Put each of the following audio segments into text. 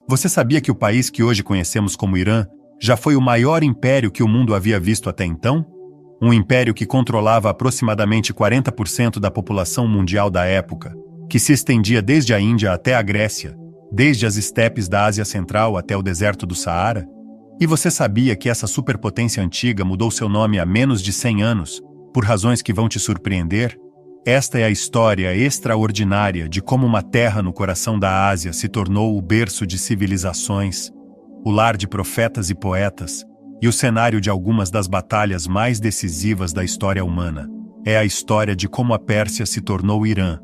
Você sabia que o país que hoje conhecemos como Irã já foi o maior império que o mundo havia visto até então? Um império que controlava aproximadamente 40% da população mundial da época, que se estendia desde a Índia até a Grécia, desde as estepes da Ásia Central até o deserto do Saara? E você sabia que essa superpotência antiga mudou seu nome há menos de 100 anos, por razões que vão te surpreender? Esta é a história extraordinária de como uma terra no coração da Ásia se tornou o berço de civilizações, o lar de profetas e poetas, e o cenário de algumas das batalhas mais decisivas da história humana. É a história de como a Pérsia se tornou Irã.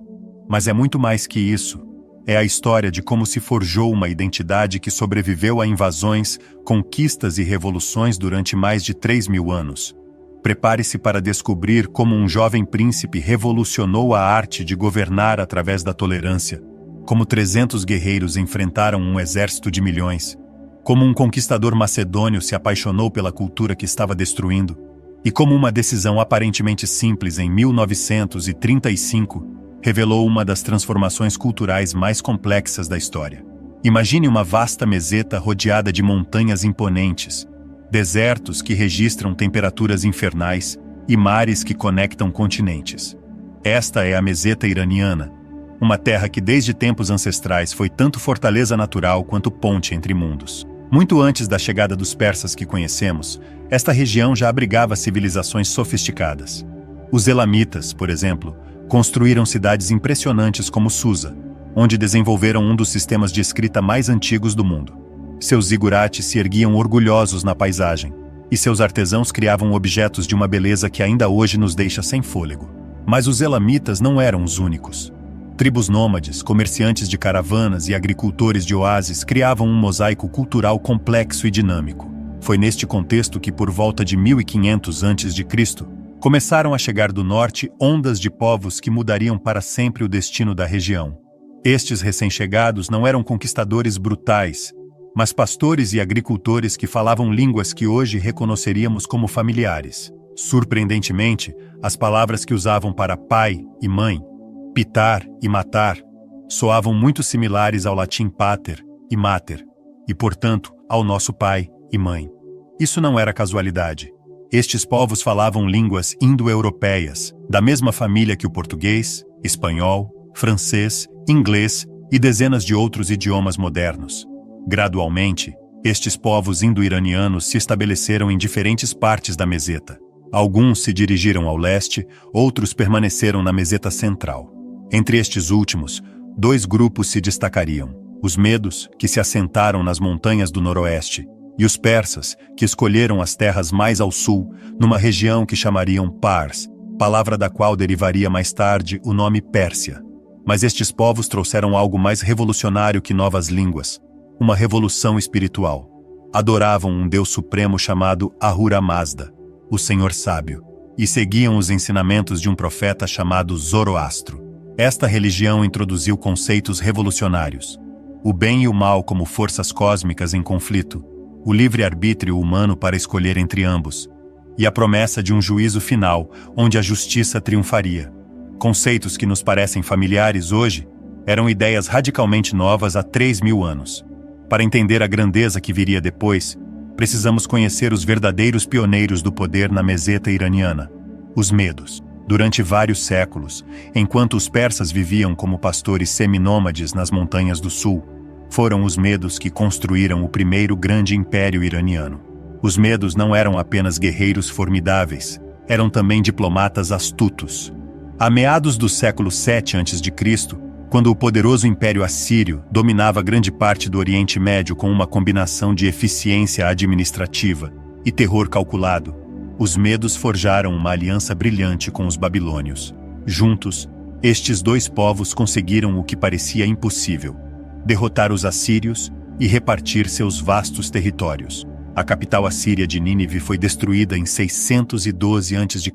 Mas é muito mais que isso. É a história de como se forjou uma identidade que sobreviveu a invasões, conquistas e revoluções durante mais de 3.000 anos. Prepare-se para descobrir como um jovem príncipe revolucionou a arte de governar através da tolerância, como 300 guerreiros enfrentaram um exército de milhões, como um conquistador macedônio se apaixonou pela cultura que estava destruindo, e como uma decisão aparentemente simples em 1935 revelou uma das transformações culturais mais complexas da história. Imagine uma vasta meseta rodeada de montanhas imponentes, desertos que registram temperaturas infernais e mares que conectam continentes. Esta é a meseta iraniana, uma terra que desde tempos ancestrais foi tanto fortaleza natural quanto ponte entre mundos. Muito antes da chegada dos persas que conhecemos, esta região já abrigava civilizações sofisticadas. Os elamitas, por exemplo, construíram cidades impressionantes como Susa, onde desenvolveram um dos sistemas de escrita mais antigos do mundo. Seus zigurates se erguiam orgulhosos na paisagem, e seus artesãos criavam objetos de uma beleza que ainda hoje nos deixa sem fôlego. Mas os elamitas não eram os únicos. Tribos nômades, comerciantes de caravanas e agricultores de oásis criavam um mosaico cultural complexo e dinâmico. Foi neste contexto que, por volta de 1500 a.C., começaram a chegar do norte ondas de povos que mudariam para sempre o destino da região. Estes recém-chegados não eram conquistadores brutais, mas pastores e agricultores que falavam línguas que hoje reconheceríamos como familiares. Surpreendentemente, as palavras que usavam para pai e mãe, pitar e matar, soavam muito similares ao latim pater e mater, e, portanto, ao nosso pai e mãe. Isso não era casualidade. Estes povos falavam línguas indo-europeias, da mesma família que o português, espanhol, francês, inglês e dezenas de outros idiomas modernos. Gradualmente, estes povos indo-iranianos se estabeleceram em diferentes partes da meseta. Alguns se dirigiram ao leste, outros permaneceram na meseta central. Entre estes últimos, 2 grupos se destacariam: os medos, que se assentaram nas montanhas do noroeste, e os persas, que escolheram as terras mais ao sul, numa região que chamariam Pars, palavra da qual derivaria mais tarde o nome Pérsia. Mas estes povos trouxeram algo mais revolucionário que novas línguas: uma revolução espiritual. Adoravam um Deus supremo chamado Ahura Mazda, o Senhor Sábio, e seguiam os ensinamentos de um profeta chamado Zoroastro. Esta religião introduziu conceitos revolucionários: o bem e o mal como forças cósmicas em conflito, o livre-arbítrio humano para escolher entre ambos, e a promessa de um juízo final, onde a justiça triunfaria. Conceitos que nos parecem familiares hoje, eram ideias radicalmente novas há 3.000 anos. Para entender a grandeza que viria depois, precisamos conhecer os verdadeiros pioneiros do poder na meseta iraniana, os medos. Durante vários séculos, enquanto os persas viviam como pastores seminômades nas montanhas do sul, foram os medos que construíram o primeiro grande império iraniano. Os medos não eram apenas guerreiros formidáveis, eram também diplomatas astutos. A meados do século VII a.C., quando o poderoso Império Assírio dominava grande parte do Oriente Médio com uma combinação de eficiência administrativa e terror calculado, os medos forjaram uma aliança brilhante com os babilônios. Juntos, estes 2 povos conseguiram o que parecia impossível: derrotar os assírios e repartir seus vastos territórios. A capital assíria de Nínive foi destruída em 612 a.C.,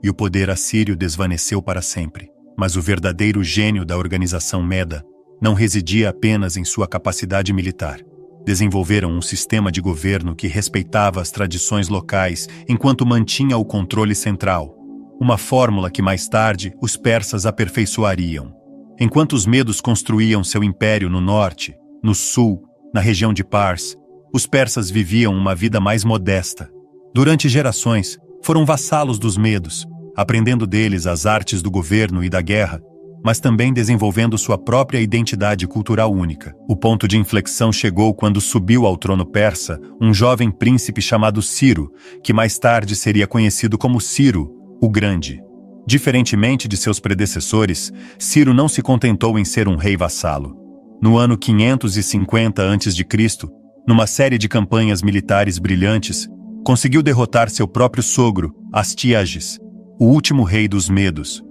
e o poder assírio desvaneceu para sempre. Mas o verdadeiro gênio da organização Meda não residia apenas em sua capacidade militar. Desenvolveram um sistema de governo que respeitava as tradições locais enquanto mantinha o controle central, uma fórmula que mais tarde os persas aperfeiçoariam. Enquanto os medos construíam seu império no norte, no sul Na região de Pars, os persas viviam uma vida mais modesta. Durante gerações, foram vassalos dos medos, aprendendo deles as artes do governo e da guerra, mas também desenvolvendo sua própria identidade cultural única. O ponto de inflexão chegou quando subiu ao trono persa um jovem príncipe chamado Ciro, que mais tarde seria conhecido como Ciro, o Grande. Diferentemente de seus predecessores, Ciro não se contentou em ser um rei vassalo. No ano 550 a.C., numa série de campanhas militares brilhantes, conseguiu derrotar seu próprio sogro, Astíages, o último rei dos Medos.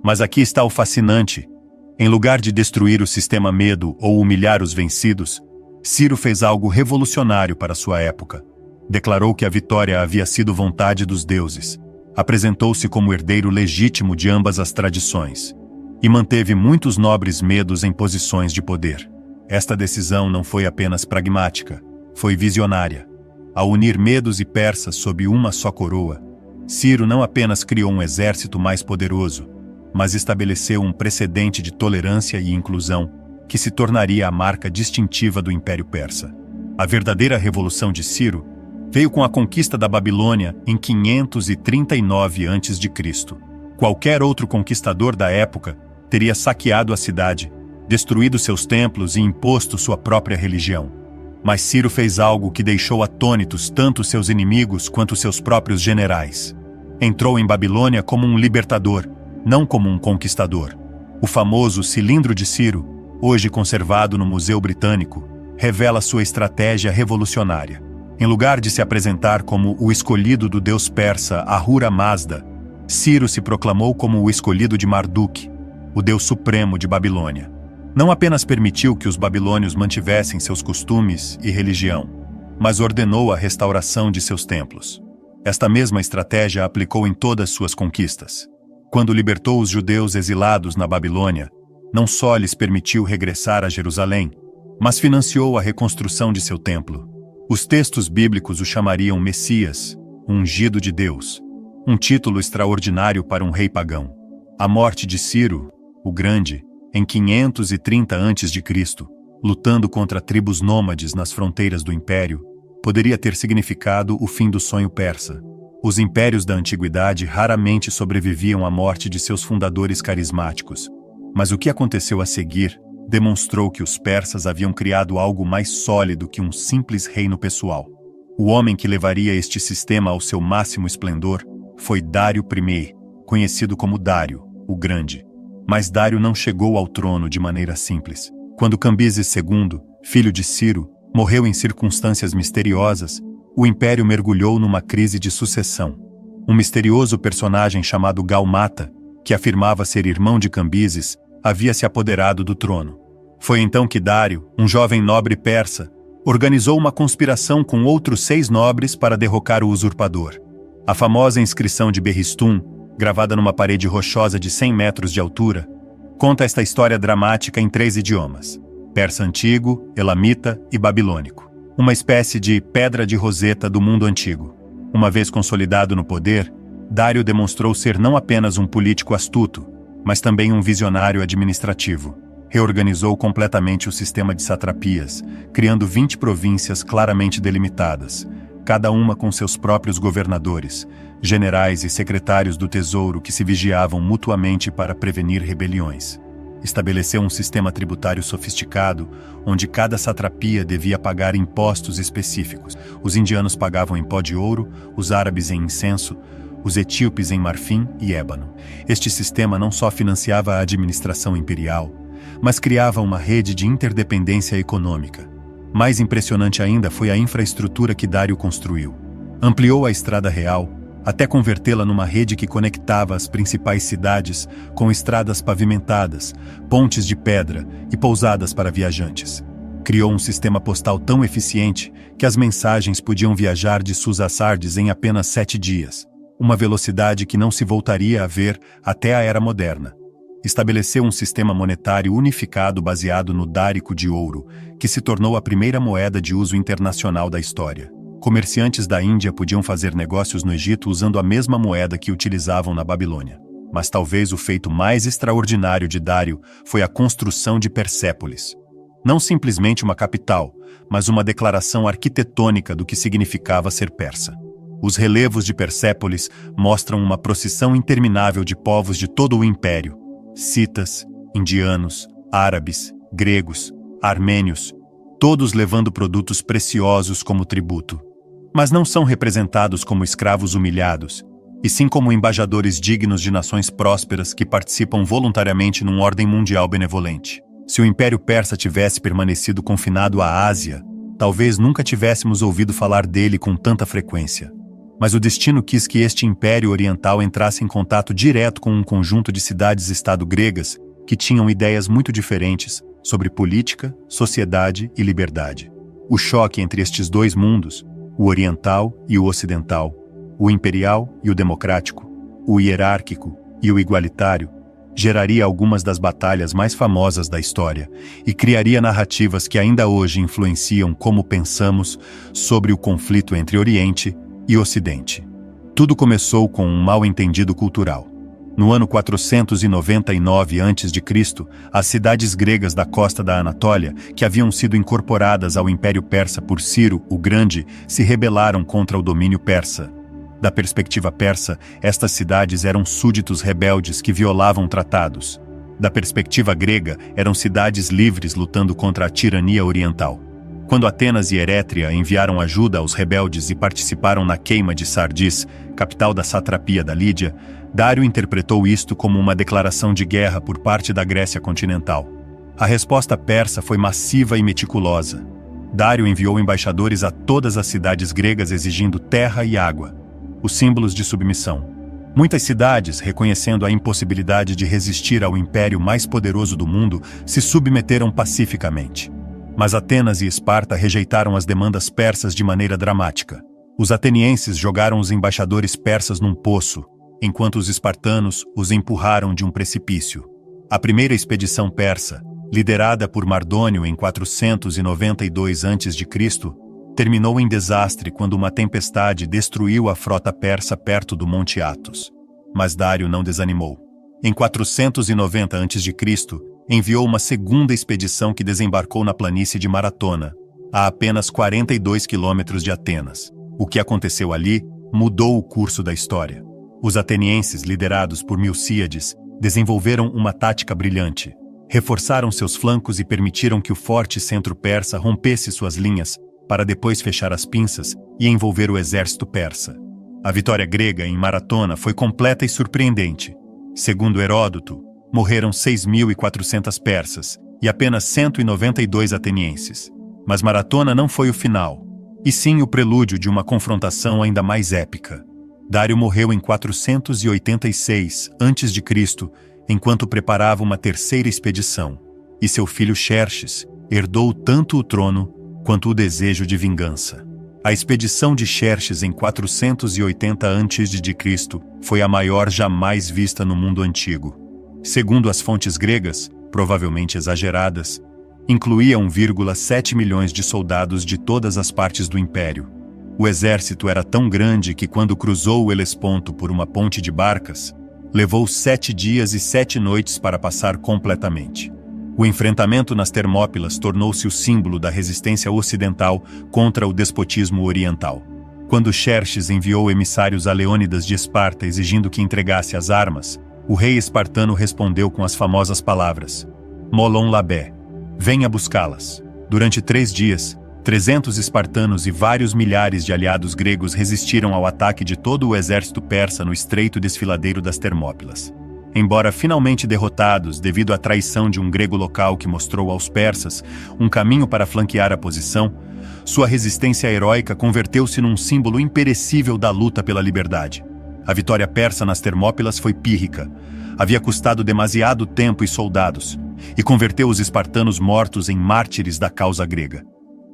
Mas aqui está o fascinante. Em lugar de destruir o sistema Medo ou humilhar os vencidos, Ciro fez algo revolucionário para sua época. Declarou que a vitória havia sido vontade dos deuses. Apresentou-se como herdeiro legítimo de ambas as tradições. E manteve muitos nobres medos em posições de poder. Esta decisão não foi apenas pragmática, foi visionária. Ao unir medos e persas sob uma só coroa, Ciro não apenas criou um exército mais poderoso, mas estabeleceu um precedente de tolerância e inclusão que se tornaria a marca distintiva do Império Persa. A verdadeira revolução de Ciro veio com a conquista da Babilônia em 539 a.C. Qualquer outro conquistador da época teria saqueado a cidade, destruído seus templos e imposto sua própria religião. Mas Ciro fez algo que deixou atônitos tanto seus inimigos quanto seus próprios generais. Entrou em Babilônia como um libertador, não como um conquistador. O famoso Cilindro de Ciro, hoje conservado no Museu Britânico, revela sua estratégia revolucionária. Em lugar de se apresentar como o escolhido do deus persa Ahura Mazda, Ciro se proclamou como o escolhido de Marduk, o deus supremo de Babilônia. Não apenas permitiu que os babilônios mantivessem seus costumes e religião, mas ordenou a restauração de seus templos. Esta mesma estratégia aplicou em todas suas conquistas. Quando libertou os judeus exilados na Babilônia, não só lhes permitiu regressar a Jerusalém, mas financiou a reconstrução de seu templo. Os textos bíblicos o chamariam Messias, ungido de Deus, um título extraordinário para um rei pagão. A morte de Ciro, o Grande, em 530 a.C., lutando contra tribos nômades nas fronteiras do Império, poderia ter significado o fim do sonho persa. Os impérios da antiguidade raramente sobreviviam à morte de seus fundadores carismáticos, mas o que aconteceu a seguir demonstrou que os persas haviam criado algo mais sólido que um simples reino pessoal. O homem que levaria este sistema ao seu máximo esplendor foi Dário I, conhecido como Dário, o Grande. Mas Dário não chegou ao trono de maneira simples. Quando Cambises II, filho de Ciro, morreu em circunstâncias misteriosas, o império mergulhou numa crise de sucessão. Um misterioso personagem chamado Gaumata, que afirmava ser irmão de Cambises, havia se apoderado do trono. Foi então que Dário, um jovem nobre persa, organizou uma conspiração com outros 6 nobres para derrocar o usurpador. A famosa inscrição de Berristum, gravada numa parede rochosa de 100 metros de altura, conta esta história dramática em 3 idiomas: persa antigo, elamita e babilônico. Uma espécie de pedra de Roseta do mundo antigo. Uma vez consolidado no poder, Dário demonstrou ser não apenas um político astuto, mas também um visionário administrativo. Reorganizou completamente o sistema de satrapias, criando 20 províncias claramente delimitadas, cada uma com seus próprios governadores, generais e secretários do tesouro que se vigiavam mutuamente para prevenir rebeliões. Estabeleceu um sistema tributário sofisticado, onde cada satrapia devia pagar impostos específicos. Os indianos pagavam em pó de ouro, os árabes em incenso, os etíopes em marfim e ébano. Este sistema não só financiava a administração imperial, mas criava uma rede de interdependência econômica. Mais impressionante ainda foi a infraestrutura que Dário construiu. Ampliou a Estrada Real, até convertê-la numa rede que conectava as principais cidades com estradas pavimentadas, pontes de pedra e pousadas para viajantes. Criou um sistema postal tão eficiente que as mensagens podiam viajar de Sus a Sardes em apenas 7 dias, uma velocidade que não se voltaria a ver até a Era Moderna. Estabeleceu um sistema monetário unificado baseado no dárico de ouro, que se tornou a primeira moeda de uso internacional da história. Comerciantes da Índia podiam fazer negócios no Egito usando a mesma moeda que utilizavam na Babilônia. Mas talvez o feito mais extraordinário de Dário foi a construção de Persépolis. Não simplesmente uma capital, mas uma declaração arquitetônica do que significava ser persa. Os relevos de Persépolis mostram uma procissão interminável de povos de todo o império: citas, indianos, árabes, gregos, armênios, todos levando produtos preciosos como tributo. Mas não são representados como escravos humilhados, e sim como embaixadores dignos de nações prósperas que participam voluntariamente numa ordem mundial benevolente. Se o Império Persa tivesse permanecido confinado à Ásia, talvez nunca tivéssemos ouvido falar dele com tanta frequência. Mas o destino quis que este Império Oriental entrasse em contato direto com um conjunto de cidades-estado gregas que tinham ideias muito diferentes sobre política, sociedade e liberdade. O choque entre estes dois mundos, o oriental e o ocidental, o imperial e o democrático, o hierárquico e o igualitário, geraria algumas das batalhas mais famosas da história e criaria narrativas que ainda hoje influenciam como pensamos sobre o conflito entre Oriente e Ocidente. Tudo começou com um mal-entendido cultural. No ano 499 a.C., as cidades gregas da costa da Anatólia, que haviam sido incorporadas ao Império Persa por Ciro o Grande, se rebelaram contra o domínio persa. Da perspectiva persa, estas cidades eram súditos rebeldes que violavam tratados. Da perspectiva grega, eram cidades livres lutando contra a tirania oriental. Quando Atenas e Erétria enviaram ajuda aos rebeldes e participaram na queima de Sardis, capital da satrapia da Lídia, Dário interpretou isto como uma declaração de guerra por parte da Grécia continental. A resposta persa foi massiva e meticulosa. Dário enviou embaixadores a todas as cidades gregas exigindo terra e água, os símbolos de submissão. Muitas cidades, reconhecendo a impossibilidade de resistir ao império mais poderoso do mundo, se submeteram pacificamente. Mas Atenas e Esparta rejeitaram as demandas persas de maneira dramática. Os atenienses jogaram os embaixadores persas num poço, enquanto os espartanos os empurraram de um precipício. A primeira expedição persa, liderada por Mardônio em 492 a.C., terminou em desastre quando uma tempestade destruiu a frota persa perto do Monte Athos. Mas Dário não desanimou. Em 490 a.C., enviou uma segunda expedição que desembarcou na planície de Maratona, a apenas 42 quilômetros de Atenas. O que aconteceu ali mudou o curso da história. Os atenienses, liderados por Milcíades, desenvolveram uma tática brilhante. Reforçaram seus flancos e permitiram que o forte centro persa rompesse suas linhas para depois fechar as pinças e envolver o exército persa. A vitória grega em Maratona foi completa e surpreendente. Segundo Heródoto, morreram 6.400 persas e apenas 192 atenienses. Mas Maratona não foi o final, e sim o prelúdio de uma confrontação ainda mais épica. Dário morreu em 486 a.C., enquanto preparava uma terceira expedição, e seu filho Xerxes herdou tanto o trono quanto o desejo de vingança. A expedição de Xerxes em 480 a.C. foi a maior jamais vista no mundo antigo. Segundo as fontes gregas, provavelmente exageradas, incluía 1,7 milhões de soldados de todas as partes do império. O exército era tão grande que quando cruzou o Helesponto por uma ponte de barcas, levou 7 dias e 7 noites para passar completamente. O enfrentamento nas Termópilas tornou-se o símbolo da resistência ocidental contra o despotismo oriental. Quando Xerxes enviou emissários a Leônidas de Esparta exigindo que entregasse as armas, o rei espartano respondeu com as famosas palavras: Molon Labé, venha buscá-las. Durante 3 dias, 300 espartanos e vários milhares de aliados gregos resistiram ao ataque de todo o exército persa no estreito desfiladeiro das Termópilas. Embora finalmente derrotados devido à traição de um grego local que mostrou aos persas um caminho para flanquear a posição, sua resistência heróica converteu-se num símbolo imperecível da luta pela liberdade. A vitória persa nas Termópilas foi pírrica. Havia custado demasiado tempo e soldados, e converteu os espartanos mortos em mártires da causa grega.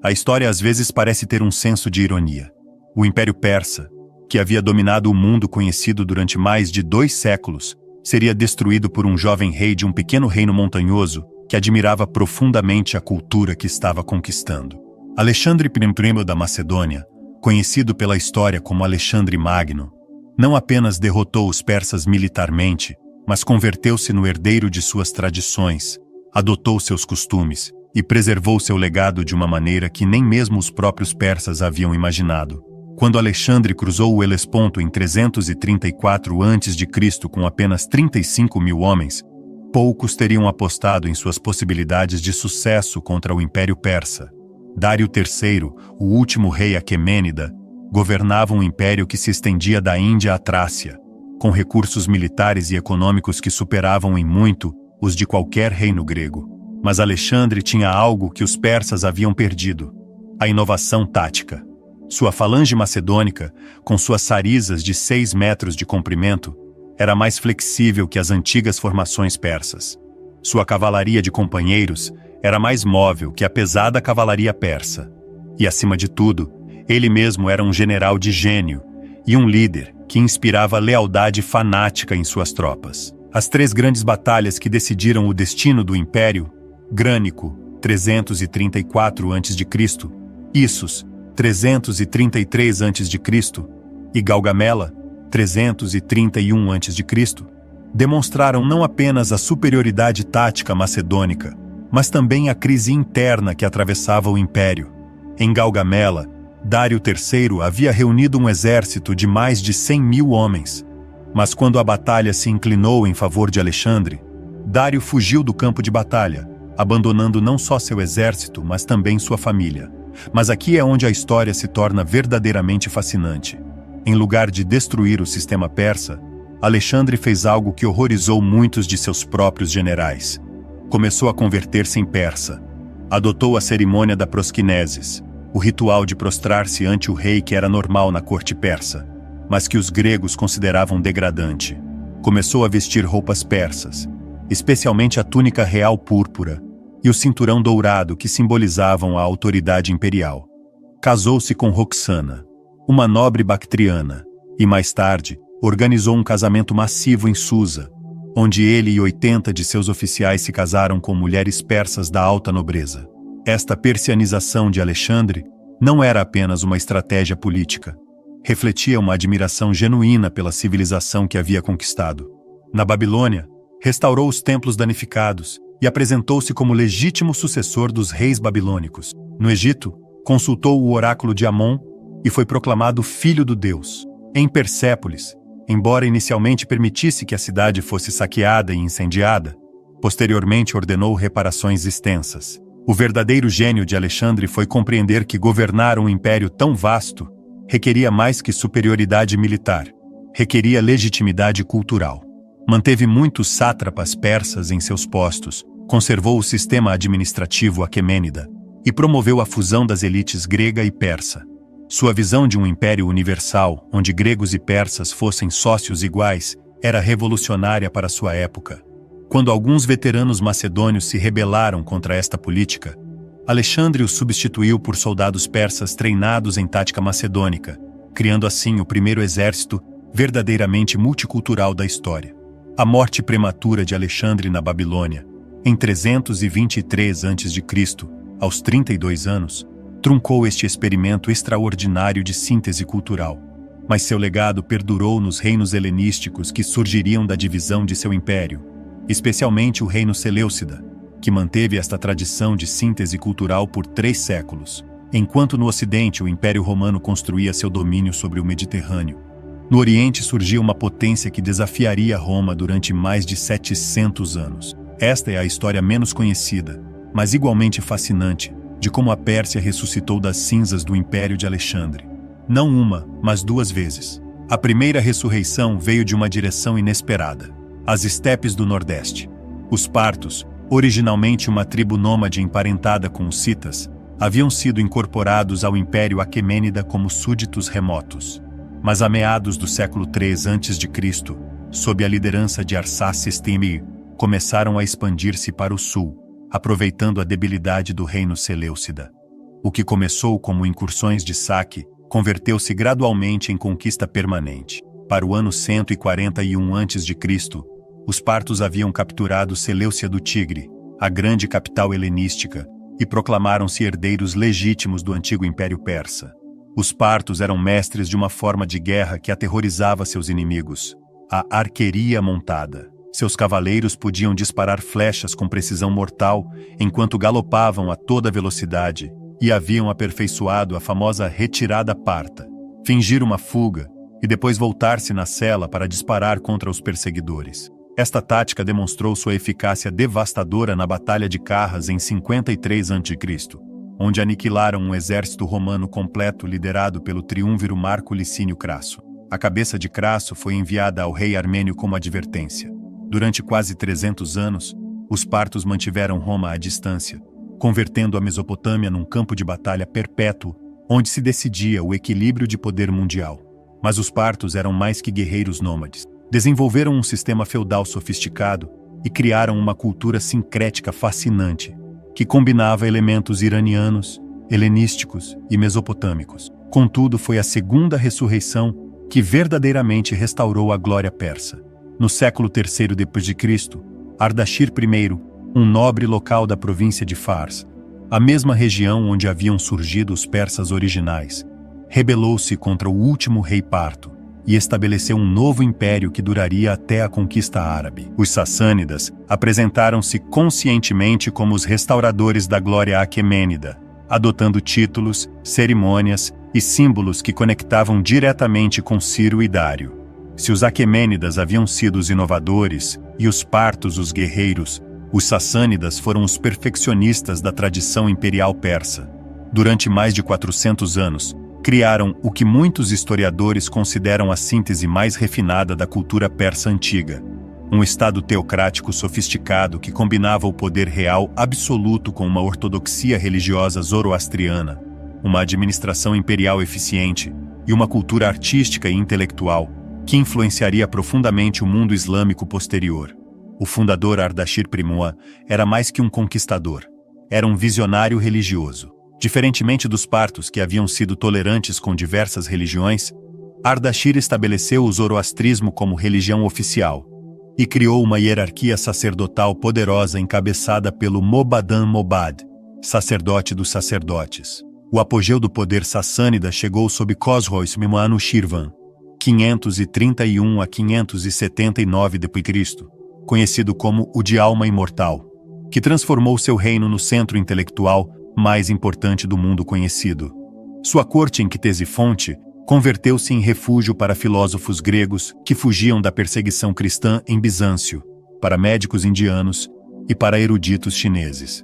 A história às vezes parece ter um senso de ironia. O Império Persa, que havia dominado o mundo conhecido durante mais de 2 séculos, seria destruído por um jovem rei de um pequeno reino montanhoso que admirava profundamente a cultura que estava conquistando. Alexandre I da Macedônia, conhecido pela história como Alexandre Magno, não apenas derrotou os persas militarmente, mas converteu-se no herdeiro de suas tradições, adotou seus costumes e preservou seu legado de uma maneira que nem mesmo os próprios persas haviam imaginado. Quando Alexandre cruzou o Helesponto em 334 a.C. com apenas 35 mil homens, poucos teriam apostado em suas possibilidades de sucesso contra o Império Persa. Dário III, o último rei aquemênida, governava um império que se estendia da Índia à Trácia, com recursos militares e econômicos que superavam em muito os de qualquer reino grego. Mas Alexandre tinha algo que os persas haviam perdido: a inovação tática. Sua falange macedônica, com suas sarizas de 6 metros de comprimento, era mais flexível que as antigas formações persas. Sua cavalaria de companheiros era mais móvel que a pesada cavalaria persa. E, acima de tudo, ele mesmo era um general de gênio e um líder que inspirava lealdade fanática em suas tropas. As 3 grandes batalhas que decidiram o destino do império: Grânico, 334 a.C., Issus, 333 a.C., e Gaugamela, 331 a.C., demonstraram não apenas a superioridade tática macedônica, mas também a crise interna que atravessava o império. Em Gaugamela, Dário III havia reunido um exército de mais de 100 mil homens. Mas quando a batalha se inclinou em favor de Alexandre, Dário fugiu do campo de batalha, abandonando não só seu exército, mas também sua família. Mas aqui é onde a história se torna verdadeiramente fascinante. Em lugar de destruir o sistema persa, Alexandre fez algo que horrorizou muitos de seus próprios generais. Começou a converter-se em persa. Adotou a cerimônia da prosquinesis, o ritual de prostrar-se ante o rei que era normal na corte persa, mas que os gregos consideravam degradante. Começou a vestir roupas persas, especialmente a túnica real púrpura e o cinturão dourado que simbolizavam a autoridade imperial. Casou-se com Roxana, uma nobre bactriana, e mais tarde organizou um casamento massivo em Susa, onde ele e 80 de seus oficiais se casaram com mulheres persas da alta nobreza. Esta persianização de Alexandre não era apenas uma estratégia política. Refletia uma admiração genuína pela civilização que havia conquistado. Na Babilônia, restaurou os templos danificados e apresentou-se como legítimo sucessor dos reis babilônicos. No Egito, consultou o oráculo de Amon e foi proclamado filho do deus. Em Persépolis, embora inicialmente permitisse que a cidade fosse saqueada e incendiada, posteriormente ordenou reparações extensas. O verdadeiro gênio de Alexandre foi compreender que governar um império tão vasto requeria mais que superioridade militar, requeria legitimidade cultural. Manteve muitos sátrapas persas em seus postos, conservou o sistema administrativo aquemênida e promoveu a fusão das elites grega e persa. Sua visão de um império universal, onde gregos e persas fossem sócios iguais, era revolucionária para sua época. Quando alguns veteranos macedônios se rebelaram contra esta política, Alexandre os substituiu por soldados persas treinados em tática macedônica, criando assim o primeiro exército verdadeiramente multicultural da história. A morte prematura de Alexandre na Babilônia, em 323 a.C., aos 32 anos, truncou este experimento extraordinário de síntese cultural. Mas seu legado perdurou nos reinos helenísticos que surgiriam da divisão de seu império, especialmente o reino Seleucida, que manteve esta tradição de síntese cultural por 3 séculos, enquanto no Ocidente o Império Romano construía seu domínio sobre o Mediterrâneo. No Oriente surgia uma potência que desafiaria Roma durante mais de 700 anos. Esta é a história menos conhecida, mas igualmente fascinante, de como a Pérsia ressuscitou das cinzas do Império de Alexandre. Não uma, mas 2 vezes. A primeira ressurreição veio de uma direção inesperada: as estepes do Nordeste. Os partos, originalmente uma tribo nômade emparentada com os citas, haviam sido incorporados ao Império Aquemênida como súditos remotos. Mas a meados do século III a.C., sob a liderança de Arsacestemir, começaram a expandir-se para o sul, aproveitando a debilidade do reino Seleucida. O que começou como incursões de saque, converteu-se gradualmente em conquista permanente. Para o ano 141 a.C., os partos haviam capturado Seleucia do Tigre, a grande capital helenística, e proclamaram-se herdeiros legítimos do antigo Império Persa. Os partos eram mestres de uma forma de guerra que aterrorizava seus inimigos: a arqueria montada. Seus cavaleiros podiam disparar flechas com precisão mortal enquanto galopavam a toda velocidade e haviam aperfeiçoado a famosa retirada parta, fingir uma fuga e depois voltar-se na sela para disparar contra os perseguidores. Esta tática demonstrou sua eficácia devastadora na Batalha de Carras em 53 a.C., onde aniquilaram um exército romano completo liderado pelo triunviro Marco Licínio Crasso. A cabeça de Crasso foi enviada ao rei armênio como advertência. Durante quase 300 anos, os partos mantiveram Roma à distância, convertendo a Mesopotâmia num campo de batalha perpétuo, onde se decidia o equilíbrio de poder mundial. Mas os partos eram mais que guerreiros nômades. Desenvolveram um sistema feudal sofisticado e criaram uma cultura sincrética fascinante, que combinava elementos iranianos, helenísticos e mesopotâmicos. Contudo, foi a segunda ressurreição que verdadeiramente restaurou a glória persa. No século III d.C., Ardashir I, um nobre local da província de Fars, a mesma região onde haviam surgido os persas originais, rebelou-se contra o último rei parto e estabeleceu um novo império que duraria até a conquista árabe. Os sassânidas apresentaram-se conscientemente como os restauradores da glória aquemênida, adotando títulos, cerimônias e símbolos que conectavam diretamente com Ciro e Dário. Se os aquemênidas haviam sido os inovadores e os partos os guerreiros, os sassânidas foram os perfeccionistas da tradição imperial persa. Durante mais de 400 anos, criaram o que muitos historiadores consideram a síntese mais refinada da cultura persa antiga. Um estado teocrático sofisticado que combinava o poder real absoluto com uma ortodoxia religiosa zoroastriana, uma administração imperial eficiente e uma cultura artística e intelectual que influenciaria profundamente o mundo islâmico posterior. O fundador Ardashir I era mais que um conquistador. Era um visionário religioso. Diferentemente dos partos que haviam sido tolerantes com diversas religiões, Ardashir estabeleceu o zoroastrismo como religião oficial e criou uma hierarquia sacerdotal poderosa encabeçada pelo Mobadan Mobad, sacerdote dos sacerdotes. O apogeu do poder sassânida chegou sob Khosroes Mimanu-Shirvan, 531 a 579 d.C., conhecido como o de alma imortal, que transformou seu reino no centro intelectual mais importante do mundo conhecido. Sua corte em Ctesifonte converteu-se em refúgio para filósofos gregos que fugiam da perseguição cristã em Bizâncio, para médicos indianos e para eruditos chineses.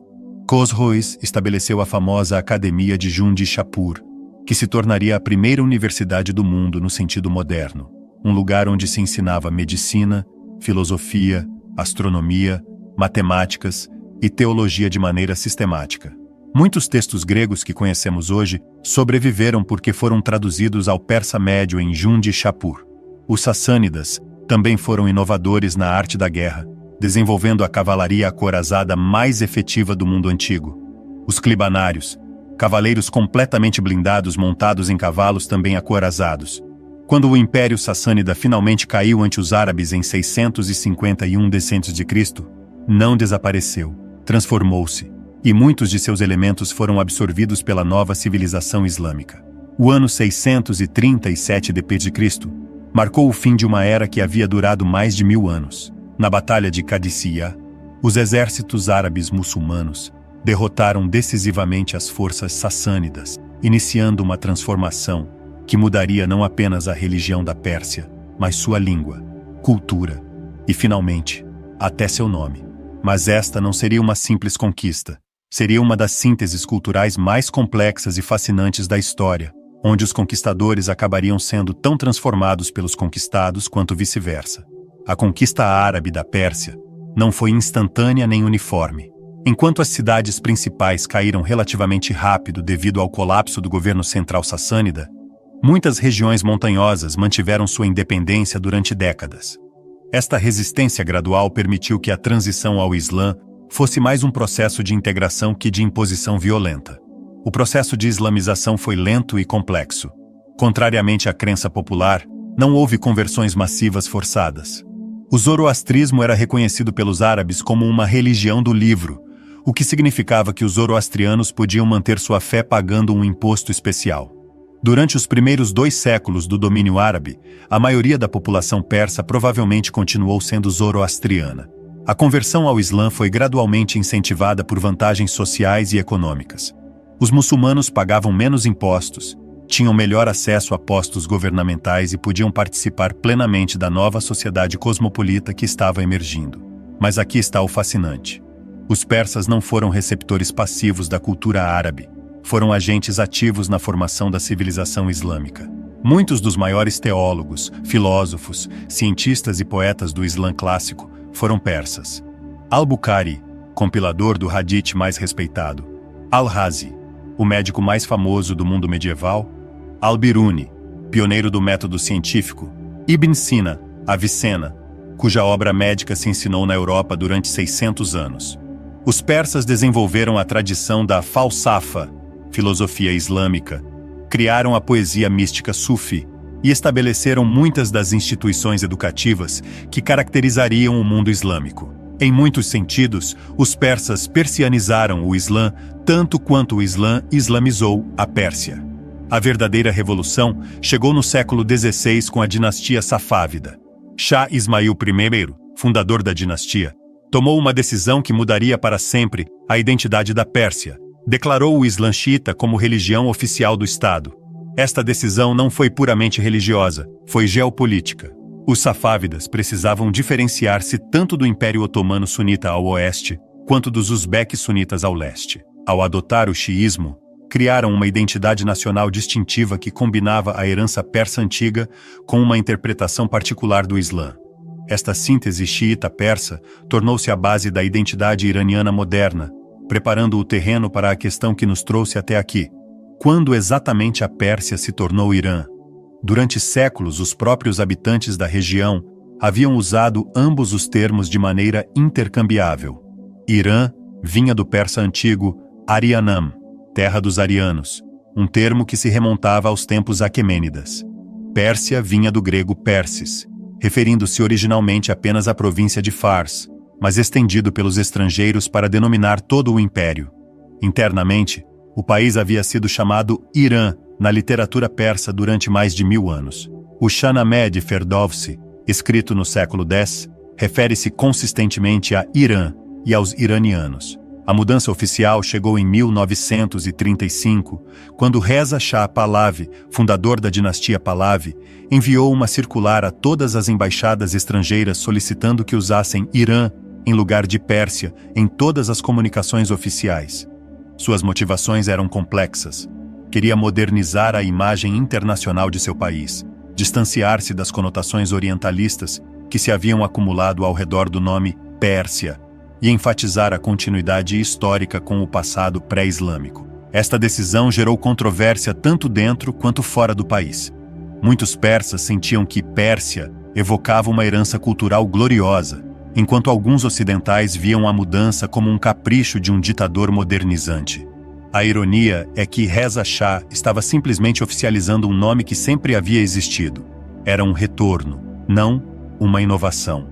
Khosroes estabeleceu a famosa Academia de Jundi Shapur, que se tornaria a primeira universidade do mundo no sentido moderno, um lugar onde se ensinava medicina, filosofia, astronomia, matemáticas e teologia de maneira sistemática. Muitos textos gregos que conhecemos hoje sobreviveram porque foram traduzidos ao persa médio em Jundi Shapur. Os sassânidas também foram inovadores na arte da guerra, desenvolvendo a cavalaria acorazada mais efetiva do mundo antigo. Os clibanários, cavaleiros completamente blindados montados em cavalos também acorazados. Quando o Império Sassânida finalmente caiu ante os árabes em 651 d.C., não desapareceu, transformou-se, e muitos de seus elementos foram absorvidos pela nova civilização islâmica. O ano 637 d.C. marcou o fim de uma era que havia durado mais de 1000 anos. Na Batalha de Qadisiyah, os exércitos árabes muçulmanos derrotaram decisivamente as forças sassânidas, iniciando uma transformação que mudaria não apenas a religião da Pérsia, mas sua língua, cultura e, finalmente, até seu nome. Mas esta não seria uma simples conquista. Seria uma das sínteses culturais mais complexas e fascinantes da história, onde os conquistadores acabariam sendo tão transformados pelos conquistados quanto vice-versa. A conquista árabe da Pérsia não foi instantânea nem uniforme. Enquanto as cidades principais caíram relativamente rápido devido ao colapso do governo central sassânida, muitas regiões montanhosas mantiveram sua independência durante décadas. Esta resistência gradual permitiu que a transição ao Islã fosse mais um processo de integração que de imposição violenta. O processo de islamização foi lento e complexo. Contrariamente à crença popular, não houve conversões massivas forçadas. O zoroastrismo era reconhecido pelos árabes como uma religião do livro, o que significava que os zoroastrianos podiam manter sua fé pagando um imposto especial. Durante os primeiros 2 séculos do domínio árabe, a maioria da população persa provavelmente continuou sendo zoroastriana. A conversão ao Islã foi gradualmente incentivada por vantagens sociais e econômicas. Os muçulmanos pagavam menos impostos, tinham melhor acesso a postos governamentais e podiam participar plenamente da nova sociedade cosmopolita que estava emergindo. Mas aqui está o fascinante. Os persas não foram receptores passivos da cultura árabe, foram agentes ativos na formação da civilização islâmica. Muitos dos maiores teólogos, filósofos, cientistas e poetas do Islã clássico foram persas. Al-Bukhari, compilador do Hadith mais respeitado. Al-Razi, o médico mais famoso do mundo medieval. Al-Biruni, pioneiro do método científico. Ibn Sina, Avicena, cuja obra médica se ensinou na Europa durante 600 anos. Os persas desenvolveram a tradição da falsafa, filosofia islâmica, criaram a poesia mística sufi e estabeleceram muitas das instituições educativas que caracterizariam o mundo islâmico. Em muitos sentidos, os persas persianizaram o Islã tanto quanto o Islã islamizou a Pérsia. A verdadeira revolução chegou no século XVI com a dinastia safávida. Shah Ismail I, fundador da dinastia, tomou uma decisão que mudaria para sempre a identidade da Pérsia. Declarou o Islã xiita como religião oficial do Estado. Esta decisão não foi puramente religiosa, foi geopolítica. Os safávidas precisavam diferenciar-se tanto do Império Otomano Sunita ao oeste, quanto dos uzbeques sunitas ao leste. Ao adotar o xiismo, criaram uma identidade nacional distintiva que combinava a herança persa antiga com uma interpretação particular do Islã. Esta síntese xiita-persa tornou-se a base da identidade iraniana moderna, preparando o terreno para a questão que nos trouxe até aqui. Quando exatamente a Pérsia se tornou Irã? Durante séculos, os próprios habitantes da região haviam usado ambos os termos de maneira intercambiável. Irã vinha do persa antigo Arianam, terra dos arianos, um termo que se remontava aos tempos aquemênidas. Pérsia vinha do grego Persis, referindo-se originalmente apenas à província de Fars, mas estendido pelos estrangeiros para denominar todo o império. Internamente, o país havia sido chamado Irã na literatura persa durante mais de 1000 anos. O Shahnameh de Ferdowsi, escrito no século X, refere-se consistentemente a Irã e aos iranianos. A mudança oficial chegou em 1935, quando Reza Shah Pahlavi, fundador da dinastia Pahlavi, enviou uma circular a todas as embaixadas estrangeiras solicitando que usassem Irã em lugar de Pérsia em todas as comunicações oficiais. Suas motivações eram complexas. Queria modernizar a imagem internacional de seu país, distanciar-se das conotações orientalistas que se haviam acumulado ao redor do nome Pérsia e enfatizar a continuidade histórica com o passado pré-islâmico. Esta decisão gerou controvérsia tanto dentro quanto fora do país. Muitos persas sentiam que Pérsia evocava uma herança cultural gloriosa, enquanto alguns ocidentais viam a mudança como um capricho de um ditador modernizante. A ironia é que Reza Shah estava simplesmente oficializando um nome que sempre havia existido. Era um retorno, não uma inovação.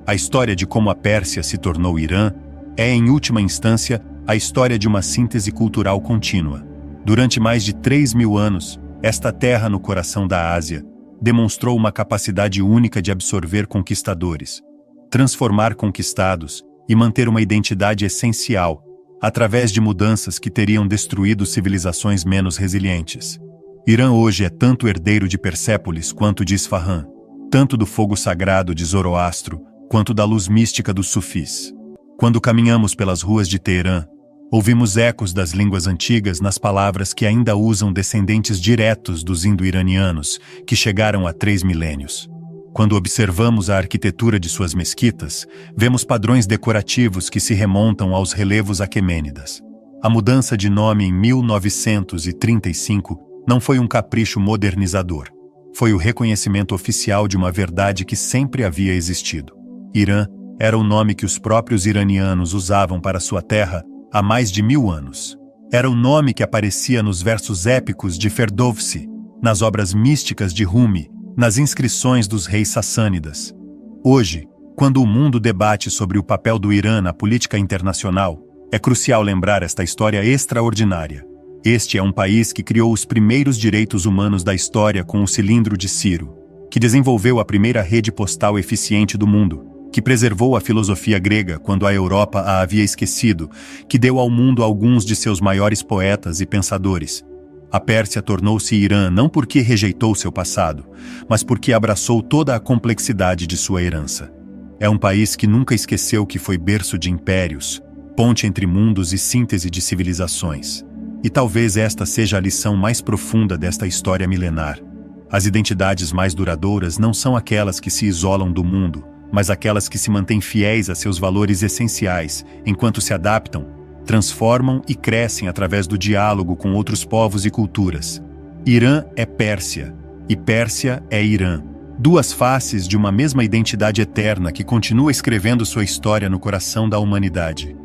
A história de como a Pérsia se tornou Irã é, em última instância, a história de uma síntese cultural contínua. Durante mais de 3.000 anos, esta terra no coração da Ásia demonstrou uma capacidade única de absorver conquistadores, transformar conquistados e manter uma identidade essencial, através de mudanças que teriam destruído civilizações menos resilientes. Irã hoje é tanto herdeiro de Persépolis quanto de Isfahan, tanto do fogo sagrado de Zoroastro quanto da luz mística dos sufis. Quando caminhamos pelas ruas de Teherã, ouvimos ecos das línguas antigas nas palavras que ainda usam descendentes diretos dos indo-iranianos, que chegaram há 3 milênios. Quando observamos a arquitetura de suas mesquitas, vemos padrões decorativos que se remontam aos relevos aquemênidas. A mudança de nome em 1935 não foi um capricho modernizador. Foi o reconhecimento oficial de uma verdade que sempre havia existido. Irã era o nome que os próprios iranianos usavam para sua terra há mais de 1000 anos. Era o nome que aparecia nos versos épicos de Ferdowsi, nas obras místicas de Rumi, nas inscrições dos reis sassânidas. Hoje, quando o mundo debate sobre o papel do Irã na política internacional, é crucial lembrar esta história extraordinária. Este é um país que criou os primeiros direitos humanos da história com o cilindro de Ciro, que desenvolveu a primeira rede postal eficiente do mundo, que preservou a filosofia grega quando a Europa a havia esquecido, que deu ao mundo alguns de seus maiores poetas e pensadores. A Pérsia tornou-se Irã não porque rejeitou seu passado, mas porque abraçou toda a complexidade de sua herança. É um país que nunca esqueceu que foi berço de impérios, ponte entre mundos e síntese de civilizações. E talvez esta seja a lição mais profunda desta história milenar. As identidades mais duradouras não são aquelas que se isolam do mundo, mas aquelas que se mantêm fiéis a seus valores essenciais, enquanto se adaptam, transformam e crescem através do diálogo com outros povos e culturas. Irã é Pérsia, e Pérsia é Irã. Duas faces de uma mesma identidade eterna que continua escrevendo sua história no coração da humanidade.